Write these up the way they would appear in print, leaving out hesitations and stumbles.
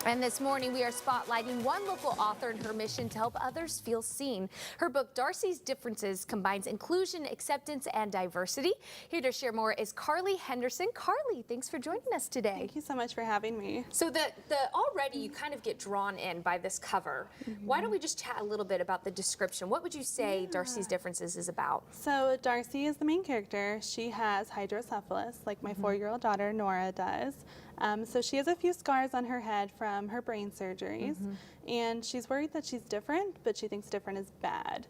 And this morning we are spotlighting one local author and her mission to help others feel seen. Her book, Darcy's Differences, combines inclusion, acceptance, and diversity. Here to share more is Carly Henderson. Carly, thanks for joining us today. Thank you so much for having me. So already you kind of get drawn in by this cover. Why don't we just chat a little bit about the description? What would you say Darcy's Differences is about? So Darcy is the main character. She has hydrocephalus, like my 4-year-old daughter Nora does. So she has a few scars on her head from her brain surgeries, and she's worried that she's different, but she thinks different is bad.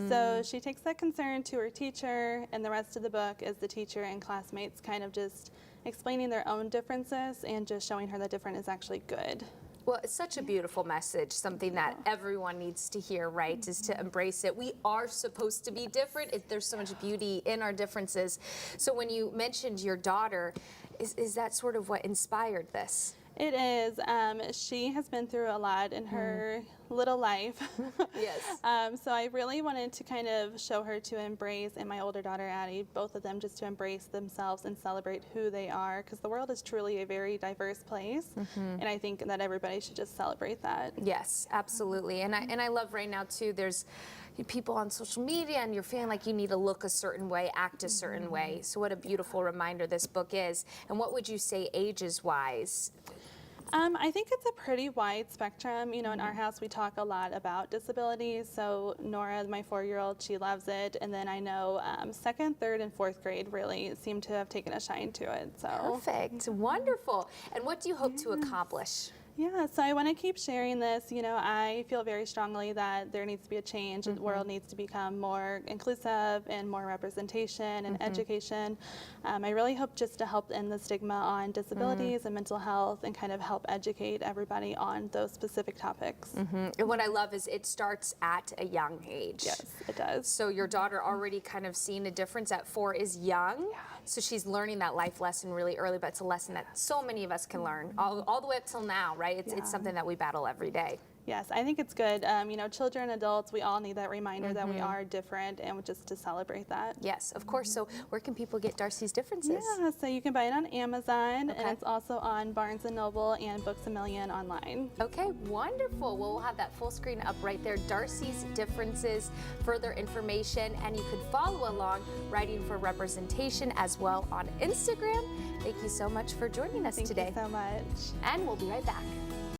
So she takes that concern to her teacher, and the rest of the book is the teacher and classmates kind of just explaining their own differences and just showing her that different is actually good. Well, it's such a beautiful message, something that everyone needs to hear, right, is to embrace it. We are supposed to be different. There's so much beauty in our differences. So when you mentioned your daughter, is that sort of what inspired this? It is. She has been through a lot in her little life. Yes. So I really wanted to kind of show her to embrace, and my older daughter Addie, both of them just to embrace themselves and celebrate who they are, because the world is truly a very diverse place, and I think that everybody should just celebrate that. Yes, absolutely. And I love right now too, there's people on social media and you're feeling like you need to look a certain way, act a certain way. So what a beautiful reminder this book is. And what would you say ages wise? I think it's a pretty wide spectrum. You know, in our house we talk a lot about disabilities. So Nora, my 4-year-old, she loves it. And then I know 2nd, 3rd, and 4th grade really seem to have taken a shine to it. So perfect, wonderful. And what do you hope to accomplish? Yeah, so I want to keep sharing this. You know, I feel very strongly that there needs to be a change. The world needs to become more inclusive and more representation and education. I really hope just to help end the stigma on disabilities and mental health and kind of help educate everybody on those specific topics. And what I love is it starts at a young age. Yes, it does. So your daughter already kind of seeing a difference at 4 is young. So she's learning that life lesson really early, but it's a lesson that so many of us can learn all the way up till now, right? It's something that we battle every day. Yes, I think it's good. You know, children, adults, we all need that reminder that we are different, and just to celebrate that. Yes, of course. So where can people get Darcy's Differences? Yeah, so you can buy it on Amazon, and it's also on Barnes & Noble and Books A Million online. Okay, wonderful. Well, we'll have that full screen up right there, Darcy's Differences, further information, and you can follow along Writing for Representation as well on Instagram. Thank you so much for joining us today. Thank you so much. And we'll be right back.